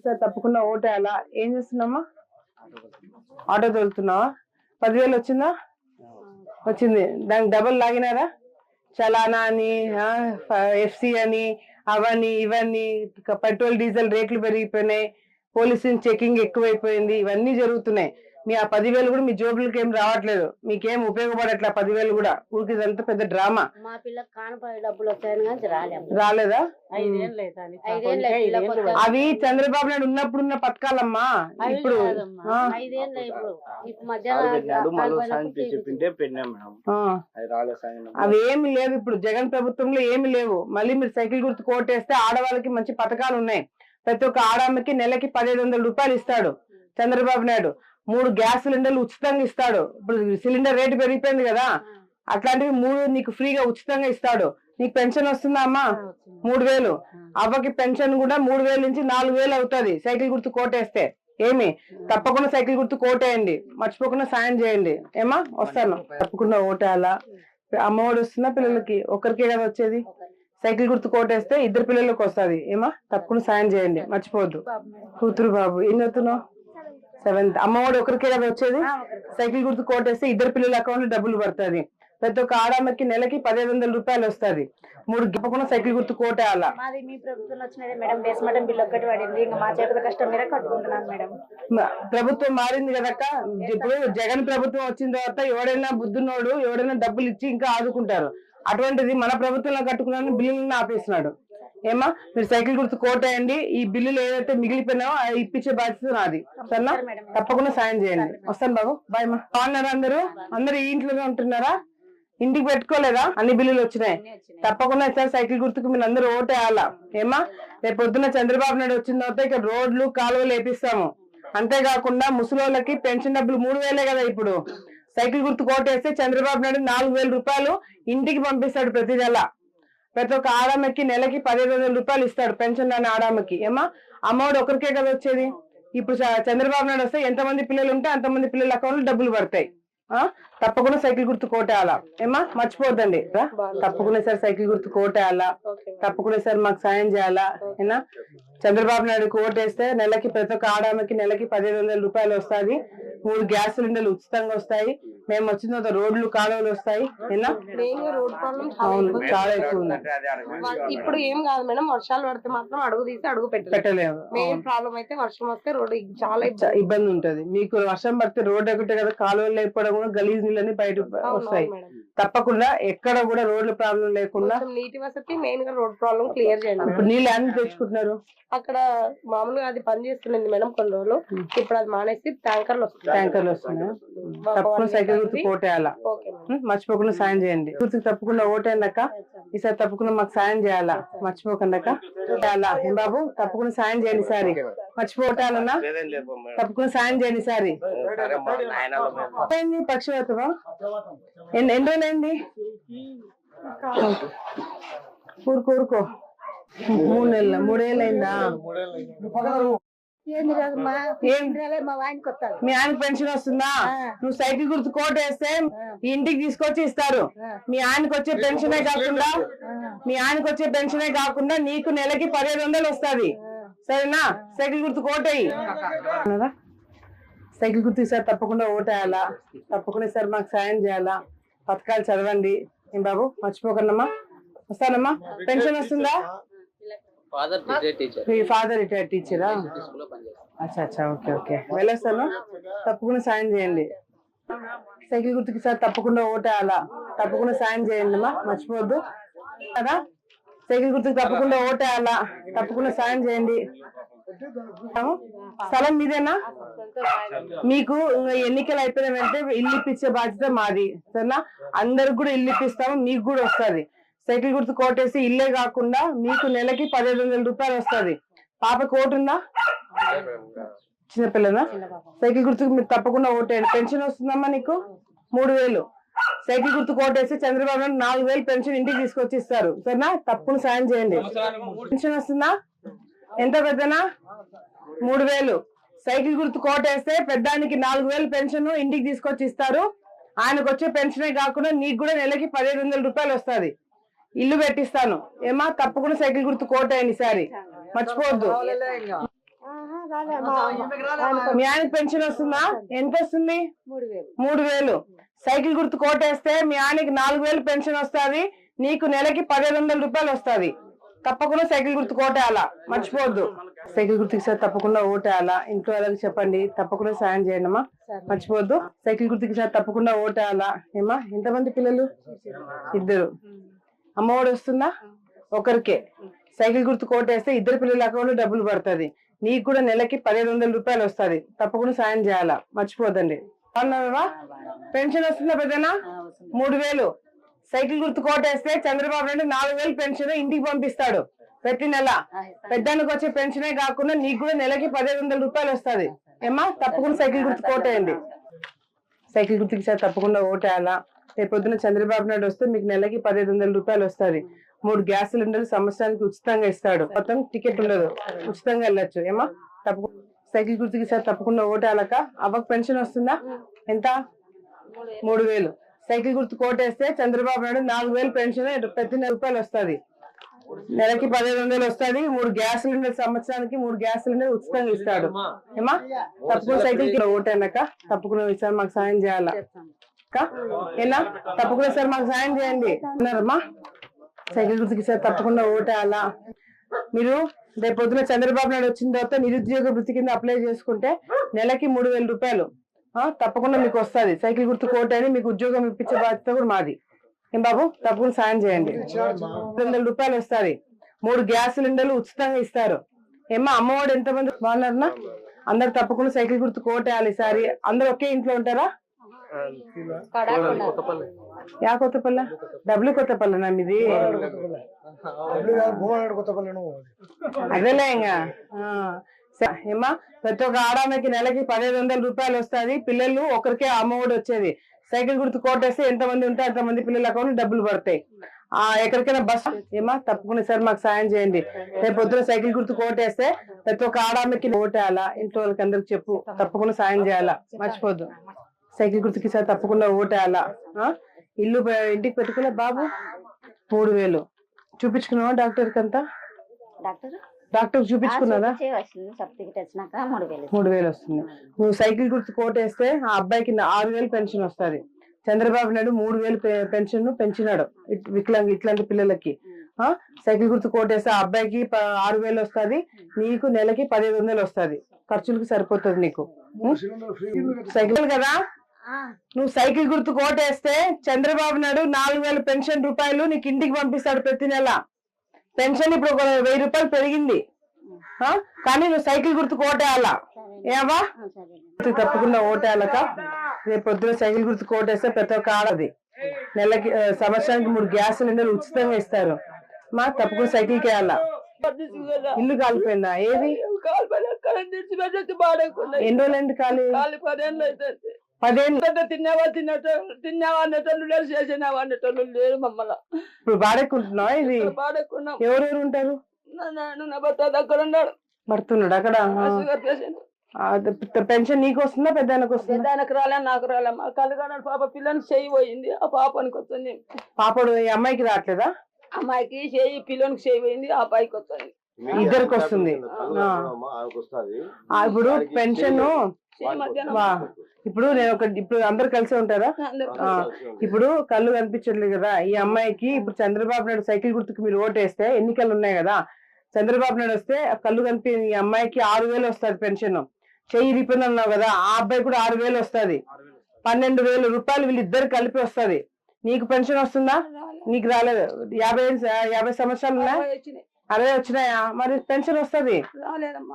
Sir తప్పకుండా ఓటేయాలా. ఏం చేస్తున్నామా? ఆటో తోలుతున్నావా? 10,000 వచ్చిందా? వచ్చింది. దానికి డబల్ లాగినారా? చలానా అని, ఎఫ్సి అని, అవని ఇవన్నీ, పెట్రోల్ డీజిల్ రేట్లు పెరిగిపోయినాయి, పోలీసు చెకింగ్ ఎక్కువైపోయింది, ఇవన్నీ జరుగుతున్నాయి. మీ ఆ 10,000 కూడా మీ జోబులకి ఏం రావట్లేదు, మీకేం ఉపయోగపడట్లే. 10,000 కూడా ఊరికి ఇదంతా పెద్ద డ్రామా. మా పిల్లకి కానుపాయి డబ్బులు వచ్చాయని రాలేదా? 5 ఏళ్ళు అవి చంద్రబాబు నాయుడు ఉన్నప్పుడున్న పథకాలమ్మా. ఇప్పుడు 5 ఏళ్ళు ఇప్పుడు అవి ఏమి లేవు. ఇప్పుడు జగన్ ప్రభుత్వంలో ఏమి లేవు. మళ్ళీ మీరు సైకిల్ గుర్తు కోటేస్తే ఆడవాళ్ళకి మంచి పథకాలు ఉన్నాయి. ప్రతి ఒక్క ఆడమ్మకి నెలకి 1,500 రూపాయలు ఇస్తాడు చంద్రబాబు నాయుడు. 3 గ్యాస్ సిలిండర్లు ఉచితంగా ఇస్తాడు. ఇప్పుడు సిలిండర్ రేటు పెరిగిపోయింది కదా, అట్లాంటివి 3 నీకు ఫ్రీగా ఉచితంగా ఇస్తాడు. నీకు పెన్షన్ వస్తుందా అమ్మా? 3,000. అవ్వకి పెన్షన్ కూడా 3,000 నుంచి 4,000 అవుతుంది సైకిల్ గుర్తు కోటేస్తే. ఏమి తప్పకుండా సైకిల్ గుర్తు కోటేయండి, మర్చిపోకుండా సాయం చేయండి. ఏమా? వస్తాను. తప్పకుండా ఓటేయాలా. అమ్మఒడి వస్తుందా పిల్లలకి? ఒక్కరికే కదా వచ్చేది. సైకిల్ గుర్తు కోటేస్తే 2 పిల్లలకు వస్తుంది. ఏమా? తప్పకుండా సాయం చేయండి, మర్చిపోవద్దు. కూతురు బాబు ఏం చదువుతున్నావు? 7th. అమ్మఒడి ఒకరికే కదా వచ్చేది. సైకిల్ గుర్తు కోటేస్తే 2 పిల్లల అకౌంట్ లో డబ్బులు పడుతుంది. ప్రతి ఒక్క ఆడమ్మకి నెలకి 1,500 రూపాయలు వస్తుంది. 3 తప్పకుండా సైకిల్ గుర్తు కోటేయాలా. మాది మీ ప్రభుత్వం వచ్చినదే మేడం. బేస్మెంట్ బిల్ ఒక్కటి పడింది, ఇంకా మా చేతుల కష్టం మీద కట్టుకుంటున్నాను మేడం. ప్రభుత్వం మారింది కదక్క. ఇప్పుడు జగన్ ప్రభుత్వం వచ్చిన తర్వాత ఎవడైనా బుద్ధున్నోడు ఎవడైనా డబ్బులు ఇచ్చి ఇంకా ఆదుకుంటారు. అటువంటిది మన ప్రభుత్వంలో కట్టుకున్నాను బిల్లులను ఆపేస్తున్నాడు. ఏమా? మీరు సైకిల్ గుర్తు కోటేయండి. ఈ బిల్లులు ఏదైతే మిగిలిపోయినావో అది ఇప్పించే బాధ్యత నాది. సరేనా? తప్పకుండా సాయం చేయండి. వస్తాను బాబు. బాయ్ మా. బాగున్నారా అందరూ? అందరూ ఈ ఇంట్లోనే ఉంటున్నారా? ఇంటికి పెట్టుకోలేదా? అన్ని బిల్లులు వచ్చినాయి. తప్పకుండా సార్ సైకిల్ గుర్తుకు మీరు అందరూ ఓటేయాలా. ఏమా? రేపు పొద్దున్న చంద్రబాబు నాయుడు వచ్చిన తర్వాత ఇక్కడ రోడ్లు కాలువలు వేపిస్తాము. అంతేకాకుండా ముసలోళ్ళకి పెన్షన్ డబ్బులు 3,000 కదా ఇప్పుడు. సైకిల్ గుర్తు కోటేస్తే చంద్రబాబు నాయుడు 4,000 రూపాయలు ఇంటికి పంపిస్తాడు ప్రతి నెల. ప్రతి ఒక్క ఆడమ్మకి నెలకి 1,500 రూపాయలు ఇస్తాడు పెన్షన్ రాని ఆడమ్మకి. ఏమా? అమ్మఒడి ఒకరికే కదా వచ్చేది. ఇప్పుడు చంద్రబాబు నాయుడు వస్తే ఎంతమంది పిల్లలు ఉంటే అంతమంది పిల్లల అకౌంట్ లో డబ్బులు పడతాయి. తప్పకుండా సైకిల్ గుర్తు కోటేయాలా. ఏమా? మర్చిపోద్దండి. తప్పకుండా సార్ సైకిల్ గుర్తు కోటేయాలా. తప్పకుండా సార్ మాకు సాయం చేయాలా. ఏనా? చంద్రబాబు నాయుడు కోటేస్తే నెలకి ప్రతి ఒక్క ఆడమ్మకి నెలకి 1,500 రూపాయలు వస్తుంది. 3 గ్యాస్ సిలిండర్లు ఉచితంగా వస్తాయి. మేము వచ్చిన తర్వాత రోడ్లు కాలువలు వస్తాయి. ఏనా? అవును, చాలా ఎక్కువ ఉంది. ఇప్పుడు ఏం కాదు మేడం, వర్షాలు పడితే మాత్రం అడుగు తీసి అడుగు పెట్టలేము. మెయిన్ ప్రాబ్లం అయితే వర్షం వస్తే రోడ్డు చాలా ఇబ్బంది ఉంటది. మీకు వర్షం పడితే రోడ్డు ఒకటే కదా, కాలువలు లేకపోవడం కూడా గలీజ్ నీళ్ళని బయట వస్తాయి. తప్పకుండా ఎక్కడ కూడా రోడ్ల ప్రాబ్లం లేకుండా నీటి వసతి మెయిన్ గా రోడ్ ప్రాబ్లం క్లియర్ చేయండి. ఇప్పుడు నీళ్ళు అన్ని తెచ్చుకుంటున్నారు. అక్కడ మామూలుగా అది పని చేస్తుంది మేడం కొన్ని రోజులు. ఇప్పుడు అది మానేసి ట్యాంకర్లు వస్తున్నాయి. తప్పకుండా సైకిల్ గుర్తు కోటేయాలా. మర్చిపోకుండా సాయం చేయండి. గుర్తుకు తప్పకుండా ఓటేయండి అక్క. ఈసారి తప్పకుండా మాకు సాయం చేయాలా. మర్చిపోకండి అక్క. ఏం బాబు? తప్పకుండా సాయం చేయండి సారి. మర్చిపోటాలన్నా తప్పకుండా సాయం చేయండి సారి. పక్షవాతమా? ఎన్ని రోజులైంది? ఊరుకో 3 నెలలు 3 ఏళ్ళు అయిందా? మీ ఆయనకు పెన్షన్ వస్తుందా? నువ్వు సైకిల్ గుర్తు కోటేస్తే ఇంటికి తీసుకొచ్చి ఇస్తారు. మీ ఆయనకు వచ్చే పెన్షనే కాకుండా నీకు నెలకి 1,500 వస్తుంది. సరేనా? సైకిల్ గుర్తు కోటేయి. సైకిల్ గుర్తు సార్ తప్పకుండా ఓటేయాలా. తప్పకుండా సార్ మాకు సాయం చేయాలా. పథకాలు చదవండి. ఏం బాబు? మర్చిపోకండమ్మా. వస్తానమ్మా. పెన్షన్ వస్తుందా? మీ ఫాదర్ రిటైర్డ్ టీచరా? అచ్చా ఓకే వెళ్ళొస్తాను. తప్పకుండా సాయం చేయండి. సైకిల్ గుర్తుకి సార్ తప్పకుండా ఓటేయాలా. తప్పకుండా సాయం చేయండి అమ్మా, మర్చిపోవద్దు కదా. సైకిల్ గుర్తుకి తప్పకుండా ఓటేయాలా. తప్పకుండా సాయం చేయండి. స్థలం మీదేనా? మీకు ఎన్నికలు అయిపోయిన వెంటనే ఇల్లు ఇప్పించే బాధ్యత మాది. సరేనా? అందరికి కూడా ఇల్లు ఇప్పిస్తాము, మీకు కూడా వస్తుంది. సైకిల్ గుర్తు కోటేసి ఇల్లే కాకుండా మీకు నెలకి 1,500 రూపాయలు వస్తుంది. పాప కోటుందా? చిన్నపిల్లనా? సైకిల్ గుర్తుకు మీరు తప్పకుండా ఓటేయండి. పెన్షన్ వస్తుందమ్మా నీకు 3,000. సైకిల్ గుర్తు కోటేసి చంద్రబాబు నాయుడు 4,000 పెన్షన్ ఇంటికి తీసుకొచ్చి ఇస్తారు. సరేనా? తప్పకుండా సాయం చేయండి. పెన్షన్ వస్తుందా? ఎంత పెద్దనా? 3,000. సైకిల్ గుర్తు కోటేస్తే పెద్దానికి 4,000 పెన్షన్ ఇంటికి తీసుకొచ్చి ఇస్తారు. ఆయనకు వచ్చే పెన్షనే కాకుండా నీకు కూడా నెలకి 1,500 రూపాయలు వస్తుంది. ఇల్లు పెట్టిస్తాను. ఏమా? తప్పకుండా సైకిల్ గుర్తు కోటేయండి ఈసారి, మర్చిపోవద్దు. మీ ఆయనకి పెన్షన్ వస్తుందా? ఎంత వస్తుంది? 3,000. సైకిల్ గుర్తు కోటేస్తే మీ ఆయనకి 4,000 పెన్షన్ వస్తుంది, నీకు నెలకి 1,500 రూపాయలు వస్తుంది. తప్పకుండా సైకిల్ గుర్తు కోటేయాలా, మర్చిపోవద్దు. సైకిల్ గుర్తుకి సార్ తప్పకుండా ఓటేయాలా. ఇంట్లో వాళ్ళకి చెప్పండి, తప్పకుండా సాయం చేయండి అమ్మా, మర్చిపోవద్దు. సైకిల్ గుర్తుకి సార్ తప్పకుండా ఓటేయాలా. ఏమా, ఎంతమంది పిల్లలు? 2. అమ్మఒడి వస్తుందా? ఒకరికే. సైకిల్ గుర్తు కోటేస్తే 2 పిల్లల అకౌంట్ లో డబ్బులు పడుతుంది, నీకు కూడా నెలకి 1,500 రూపాయలు వస్తుంది. తప్పకుండా సాయం చేయాలా, మర్చిపోదండి. అన్నావా? పెన్షన్ వస్తుందా పెద్దనా? 3,000. సైకిల్ గుర్తు కోటేస్తే చంద్రబాబు నాయుడు 4,000 పెన్షన్ ఇంటికి పంపిస్తాడు ప్రతి నెల. పెద్దానికి వచ్చే పెన్షనే కాకుండా నీకు కూడా నెలకి 1,500 రూపాయలు వస్తుంది. ఏమా, తప్పకుండా సైకిల్ గుర్తు కోటేయండి. సైకిల్ గుర్తుకి సార్ తప్పకుండా ఓటేయాలా. రేపు పొద్దున చంద్రబాబు నాయుడు వస్తే మీకు నెలకి 1,500 రూపాయలు వస్తుంది. 3 గ్యాస్ సిలిండర్లు సంవత్సరానికి ఉచితంగా ఇస్తాడు. మొత్తం టికెట్ ఉండదు, ఉచితంగా వెళ్ళొచ్చు. ఏమా, తప్పకుండా సైకిల్ గుర్తుకి సార్ తప్పకుండా ఓటేయాలక. అవ్వకు పెన్షన్ వస్తుందా? ఎంత? 3,000. సైకిల్ గుర్తు కోటేస్తే చంద్రబాబు నాయుడు 4,000 పెన్షన్ ప్రతి నెల రూపాయలు వస్తుంది, నెలకి 1,500 వస్తుంది. 3 గ్యాస్ సిలిండర్ సంవత్సరానికి 3 గ్యాస్ సిలిండర్ ఉచితంగా ఇస్తాడు. ఏమా, తప్పకుండా సైకిల్ ఓటేనక. తప్పకుండా సార్ మాకు సాయం చేయాలా ఏనా? తప్పకుండా సార్ మాకు సాయం చేయండి అన్నారమ్మా. సైకిల్ గుర్తుకి సార్ తప్పకుండా ఓటేయాలా. మీరు రేపు పొద్దున చంద్రబాబు నాయుడు వచ్చిన తర్వాత నిరుద్యోగ వృత్తి కింద అప్లై చేసుకుంటే నెలకి 3,000 రూపాయలు తప్పకుండా మీకు వస్తుంది. సైకిల్ గుర్తు కోటని మీకు ఉద్యోగం ఇప్పించే బాధ్యత కూడా మాది. ఏం బాబు, తప్పకుండా సాయం చేయండి. 200 రూపాయలు వస్తుంది. 3 గ్యాస్ సిలిండర్లు ఉచితంగా ఇస్తారు. ఏమా, అమ్మఒడి ఎంతమంది బాగున్నారన్నా? అందరు తప్పకుండా సైకిల్ గుర్తు కోటేయాలి. ఈసారి అందరు ఒకే ఇంట్లో ఉంటారా? యా కొత్తపల్ల? డబ్ల్యూ కొత్తపల్లనా మీది? అదేలే ఇంకా. ఏమా, ప్రతి ఒక్క ఆడామకి నెలకి 1,500 రూపాయలు వస్తుంది. పిల్లలు ఒకరికే అమ్మఒడి వచ్చేది. సైకిల్ గుర్తు కోటేస్తే ఎంతమంది ఉంటే అంతమంది పిల్లల అకౌంట్ డబ్బులు పడతాయి. ఎక్కడికైనా బస్. ఏమా, తప్పకుండా సార్ మాకు సాయం చేయండి. రేపు పొద్దున సైకిల్ గుర్తు కోటేస్తే ప్రతి ఒక్క ఆడామకి ఓటేయాలా. ఇంట్లో వాళ్ళకి అందరికి చెప్పు, తప్పకుండా సాయం చేయాలా, మర్చిపోద్దు. సైకిల్ గుర్తుకి సార్ తప్పకుండా ఓటేయాలా. ఇల్లు ఇంటికి పెట్టుకునే బాబు 3,000 చూపించుకున్నావా? డాక్టర్ అంతా డాక్టర్ చూపించుకున్నారా? 3,000 వస్తుంది. నువ్వు సైకిల్ గుర్తు కోటేస్తే ఆ అబ్బాయికి 6,000 పెన్షన్ వస్తుంది. చంద్రబాబు నాయుడు 3,000 పెన్షన్ పెంచినాడు ఇట్లాంటి పిల్లలకి. సైకిల్ గుర్తు కోటేస్తే ఆ అబ్బాయికి 6,000 వస్తుంది, నీకు నెలకి 1,500 వస్తుంది. ఖర్చులకి సరిపోతుంది నీకు. సైకిల్ కదా, నువ్వు సైకిల్ గుర్తు కోటేస్తే చంద్రబాబు నాయుడు 4,000 పెన్షన్ రూపాయలు నీకు ఇంటికి పంపిస్తాడు ప్రతి నెల. పెన్షన్ ఇప్పుడు 1,000 రూపాయలు పెరిగింది, కానీ నువ్వు సైకిల్ గుర్తు కోటేయాలా. ఏవా, తప్పకుండా ఓటేయాలక. రేపు పొద్దున సైకిల్ గుర్తు కోటేస్తే ప్రతి ఒక్క ఆడది నెలకి సంవత్సరానికి 3 గ్యాస్ సిలిండర్లు ఉచితంగా ఇస్తారు. మా తప్పకుండా సైకిల్ కేయాలా. ఇల్లు కాలిపోయిందా? ఏది? ఎన్ని రోజులు ఖాళీ? 10 ఏళ్ళు. తిన్నావా అన్నటోళ్ళు లేరు, చేసినావా అన్నటోళ్ళు లేరు. మమ్మల్ని ఇప్పుడు బాడెక్కుంటున్నావా? ఇది బాడెక్కున్నాం. ఎవరెవరు ఉంటారు? నా భర్త దగ్గర ఉన్నాడు, పడుతున్నాడు అక్కడ. పెన్షన్ నీకు వస్తుందా పెద్దానికి వస్తుందా? పెద్దానికి రాలే, నాకు రాలే. మా కళ్ళగడ పాప పిల్లని చెయ్యి పోయింది, ఆ పాపనికి వస్తుంది. పాపడు ఈ అమ్మాయికి రావట్లేదా? అమ్మాయికి చెయ్యి, పిల్లోనికి చెయ్యి పోయింది, ఆ అబ్బాయికి వస్తుంది. ఇద్దరికి వస్తుంది. ఇప్పుడు పెన్షన్ ఇప్పుడు నేను ఇప్పుడు అందరు కలిసి ఉంటారా? ఇప్పుడు కళ్ళు కనిపించట్లేదు కదా ఈ అమ్మాయికి. ఇప్పుడు చంద్రబాబు నాయుడు సైకిల్ గుర్తుకు మీరు ఓటేస్తే ఎన్నికలు ఉన్నాయి కదా, చంద్రబాబు నాయుడు వస్తే కళ్ళు కనిపి ఈ అమ్మాయికి 6,000 వస్తుంది పెన్షన్. చెయ్యి రిపోయింది అన్నావు కదా, ఆ అబ్బాయి కూడా 6,000 వస్తుంది. 12,000 రూపాయలు వీళ్ళిద్దరు కలిపి వస్తుంది. నీకు పెన్షన్ వస్తుందా? నీకు రాలేదు. 50 సంవత్సరాలు ఉన్నాయి, 60 వచ్చినాయా? మరి పెన్షన్ వస్తుంది.